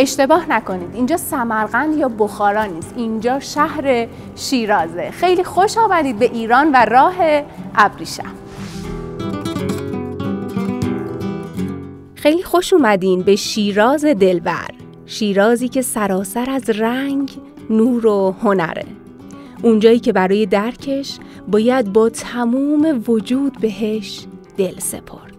اشتباه نکنید، اینجا سمرقند یا بخارا نیست، اینجا شهر شیرازه. خیلی خوش آمدید به ایران و راه ابریشم. خیلی خوش اومدین به شیراز دلبر، شیرازی که سراسر از رنگ، نور و هنره. اونجایی که برای درکش باید با تمام وجود بهش دل سپرد.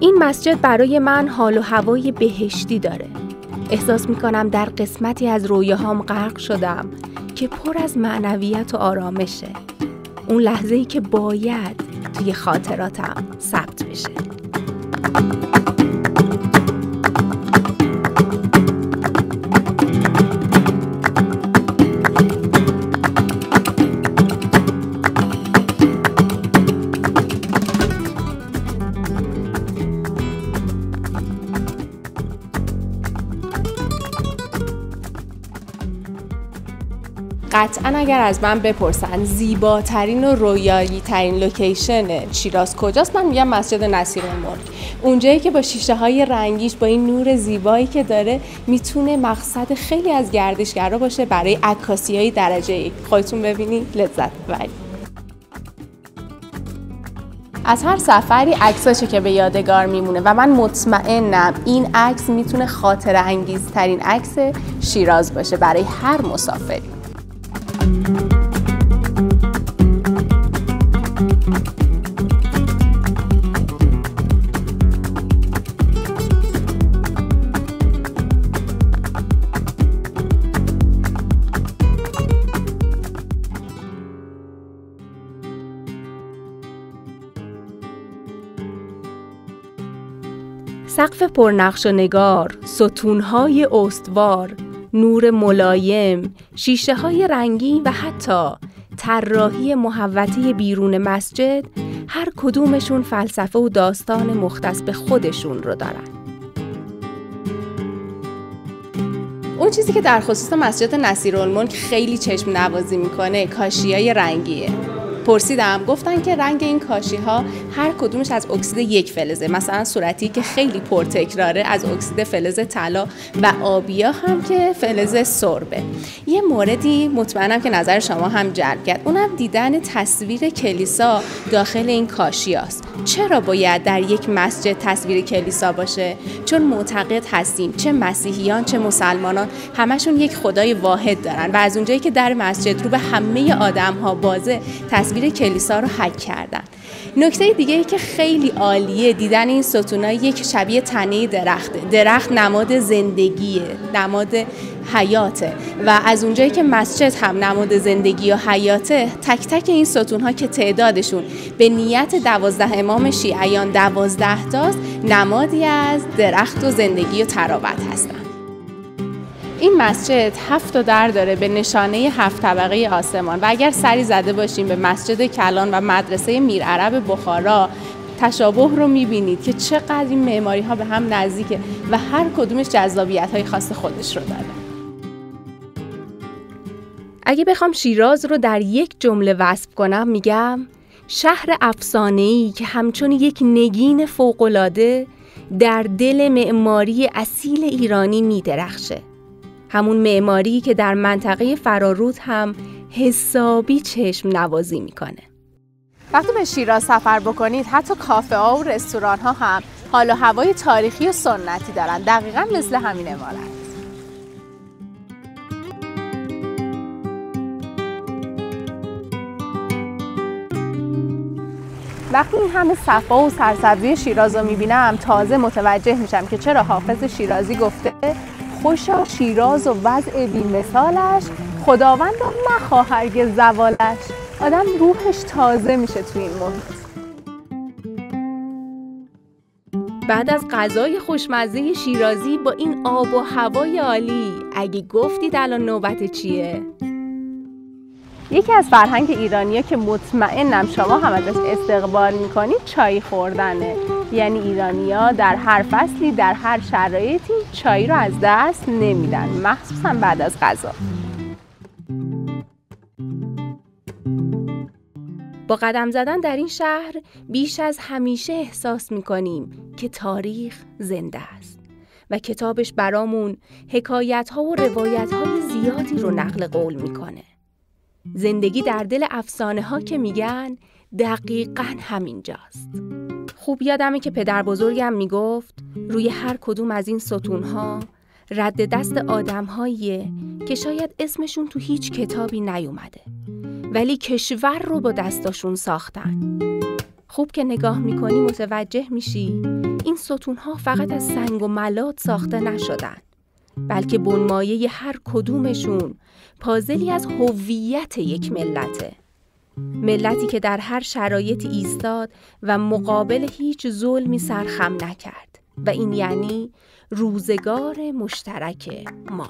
این مسجد برای من حال و هوای بهشتی داره. احساس میکنم در قسمتی از رویاهام غرق شدم که پر از معنویت و آرامشه. اون لحظه‌ای که باید توی خاطراتم ثبت بشه. قطعا اگر از من بپرسن زیباترین و رویایی ترین لوکیشن شیراز کجاست، من میگم مسجد نصیرالملک. اونجایی که با شیشه های رنگیش، با این نور زیبایی که داره، میتونه مقصد خیلی از گردشگرا باشه برای عکاسی‌های درجه 1. خودتون ببینید لذت ببرید. از هر سفری عکساشه که به یادگار میمونه و من مطمئنم این عکس میتونه خاطره انگیزترین عکس شیراز باشه برای هر مسافری. سقف پرنقش و نگار، ستونهای استوار، نور ملایم، شیشه‌های رنگی و حتی طراحی محوطه بیرون مسجد، هر کدومشون فلسفه و داستان مختص به خودشون رو دارن. اون چیزی که در خصوص مسجد نصیرالملک خیلی چشم نوازی میکنه کاشی‌های رنگیه. پرسیدم، گفتن که رنگ این کاشی‌ها هر کدومش از اکسید 1 فلزه. مثلا صورتی که خیلی پرتکراره از اکسید فلز طلا و آبیا هم که فلز سربه. یه موردی مطمئنم که نظر شما هم جلب کرد، اونم دیدن تصویر کلیسا داخل این کاشی‌هاست. چرا باید در یک مسجد تصویر کلیسا باشه؟ چون معتقد هستیم چه مسیحیان چه مسلمانان همشون یک خدای واحد دارن و از اونجایی که در مسجد رو به همه آدم‌ها بازه، تصویر کلیسا رو حک کردن. نکته دیگه ای که خیلی عالیه دیدن این ستونایی که شبیه تنه درخته. درخت نماد زندگیه، نماد حیاته و از اونجایی که مسجد هم نماد زندگی و حیاته، تک تک این ستونها که تعدادشون به نیت 12 امام شیعیان 12 تاست، نمادی از درخت و زندگی و ترابت هستن. این مسجد 7 در داره به نشانه 7 طبقه آسمان و اگر سری زده باشیم به مسجد کلان و مدرسه میرعرب بخارا، تشابه رو میبینید که چقدر این معماری ها به هم نزدیکه و هر کدومش جذابیت های خاص خودش رو داره. اگه بخوام شیراز رو در یک جمله وصف کنم، میگم شهر افسانه‌ای که همچون یک نگین فوق‌العاده در دل معماری اصیل ایرانی میدرخشه. همون معماری که در منطقه فرارود هم حسابی چشم نوازی میکنه. وقتی به شیراز سفر بکنید، حتی کافه ها و رستوران ها هم حال و هوای تاریخی و سنتی دارن، دقیقاً مثل همین عمارت. وقتی این همه صفا و سرسبزی شیراز رو میبینم، تازه متوجه میشم که چرا حافظ شیرازی گفته خوشا شیراز و وضع بی‌مثالش، خداوند مخواه هرگز زوالش. آدم روحش تازه میشه توی این محیط. بعد از غذای خوشمزه شیرازی با این آب و هوای عالی، اگه گفتید الان نوبت چیه؟ یکی از فرهنگ ایرانی‌ها که مطمئنم شما هم ازش استقبال میکنید چای خوردنه. یعنی ایرانی‌ها در هر فصلی در هر شرایطی چای رو از دست نمیدن، مخصوصا بعد از غذا. با قدم زدن در این شهر بیش از همیشه احساس می‌کنیم که تاریخ زنده است و کتابش برامون حکایت‌ها و روایت‌های زیادی رو نقل قول می‌کنه. زندگی در دل افسانه‌ها که میگن دقیقاً همینجاست. خوب یادمه که پدر بزرگم میگفت روی هر کدوم از این ستون‌ها رد دست آدم‌هاییه که شاید اسمشون تو هیچ کتابی نیومده، ولی کشور رو با دستاشون ساختن. خوب که نگاه میکنی متوجه میشی این ستون‌ها فقط از سنگ و ملات ساخته نشدن، بلکه بنمایه هر کدومشون پازلی از هویت یک ملته. ملتی که در هر شرایطی ایستاد و مقابل هیچ ظلمی سرخم نکرد و این یعنی روزگار مشترک ما.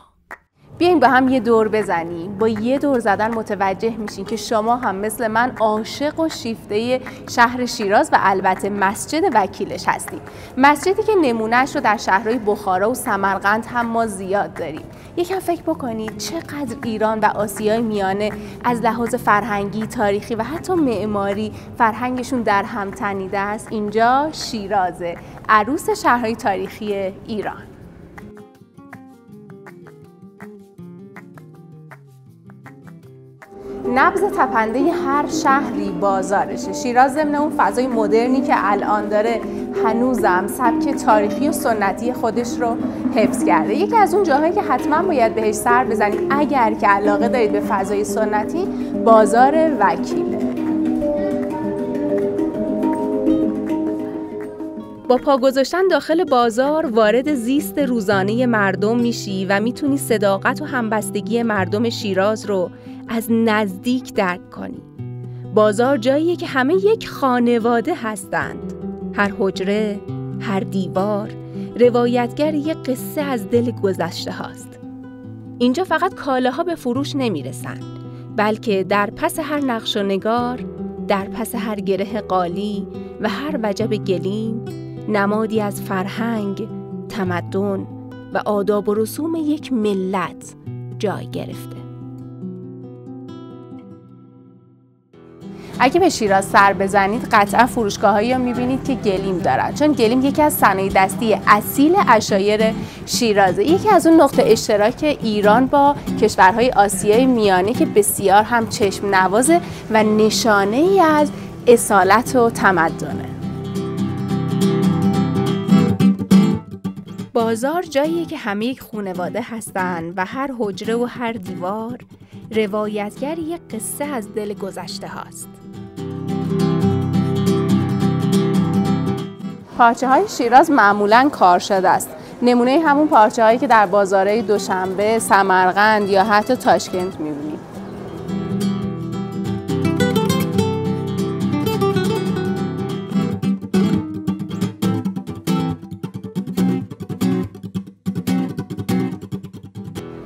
بیاین با هم یه دور بزنیم. با یه دور زدن متوجه میشین که شما هم مثل من عاشق و شیفته شهر شیراز و البته مسجد وکیلش هستید. مسجدی که نمونهش رو در شهرهای بخارا و سمرقند هم ما زیاد داریم. یکم فکر بکنید چقدر ایران و آسیای میانه از لحاظ فرهنگی، تاریخی و حتی معماری فرهنگشون در هم تنیده است. اینجا شیرازه، عروس شهرهای تاریخی ایران. نبض تپنده هر شهری بازارشه. شیراز ضمن اون فضای مدرنی که الان داره هنوزم سبک تاریخی و سنتی خودش رو حفظ کرده. یکی از اون جاهایی که حتما باید بهش سر بزنید اگر که علاقه دارید به فضای سنتی، بازار وکیله. با پا گذاشتن داخل بازار وارد زیست روزانه مردم میشی و میتونی صداقت و همبستگی مردم شیراز رو از نزدیک درک کنی. بازار جاییه که همه یک خانواده هستند. هر حجره، هر دیوار، روایتگر یک قصه از دل گذشته هاست. اینجا فقط کالاها به فروش نمیرسن، بلکه در پس هر نقش و نگار، در پس هر گره قالی و هر وجب گلیم، نمادی از فرهنگ، تمدن و آداب و رسوم یک ملت جای گرفته. اگه به شیراز سر بزنید قطعا فروشگاهایی رو میبینید که گلیم دارن، چون گلیم یکی از صنایع دستی اصیل عشایر شیرازه. یکی از اون نقطه اشتراک ایران با کشورهای آسیای میانه که بسیار هم چشم نوازه و نشانه ای از اصالت و تمدنه. بازار جاییه که همه یک خانواده هستن و هر حجره و هر دیوار روایتگر یک قصه از دل گذشته هاست. پارچه های شیراز معمولاً کار شده است. نمونه همون پارچه هایی که در بازارهای دوشنبه، سمرقند یا حتی تاشکند می‌بینید.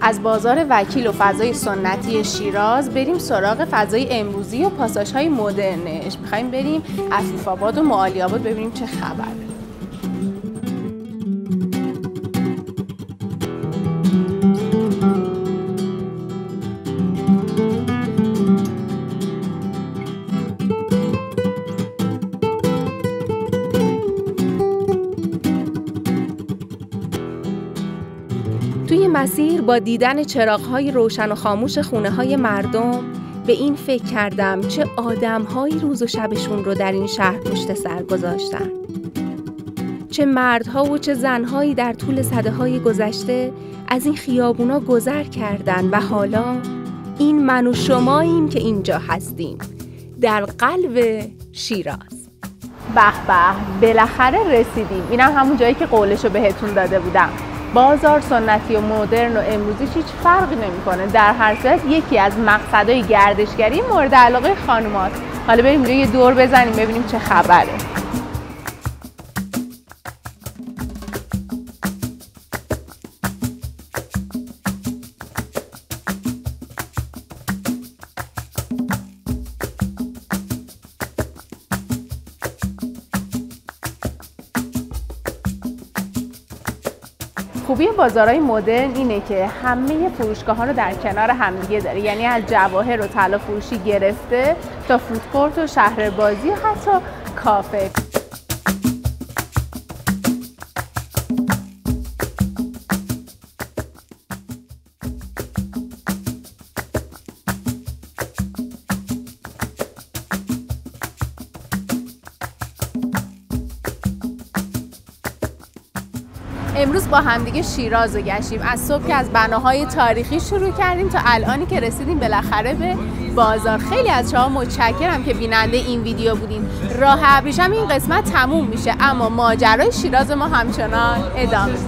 از بازار وکیل و فضای سنتی شیراز بریم سراغ فضای امروزی و پاساژهای مدرنش. می‌خوایم بریم عفیف‌آباد و معالی‌آباد ببینیم چه خبره. توی مسیر با دیدن چراغ‌های روشن و خاموش خونه‌های مردم به این فکر کردم چه آدم‌هایی روز و شبشون رو در این شهر پشت سر گذاشتن. چه مردها و چه زنهایی در طول سده‌های گذشته از این خیابونا گذر کردن و حالا این من و شماییم که اینجا هستیم در قلب شیراز. به به، بالاخره رسیدیم. اینم همون جایی که قولشو بهتون داده بودم. بازار سنتی و مدرن و امروزی هیچ فرقی نمیکنه. در هر صورت یکی از مقصدهای گردشگری مورد علاقه خانوماست. حالا بریم اینجا یه دور بزنیم ببینیم چه خبره. خوبی بازارهای مدرن اینه که همه فروشگاه‌ها رو در کنار همدیگه داره، یعنی از جواهر و طلا فروشی گرفته تا فودکورت و شهربازی و حتی کافه. امروز با همدیگه شیراز رو گشتیم. از صبح که از بناهای تاریخی شروع کردیم تا الانی که رسیدیم بالاخره به بازار. خیلی از شما متشکرم که بیننده این ویدیو بودین. راه ابریشم این قسمت تموم میشه، اما ماجرای شیراز ما همچنان ادامه.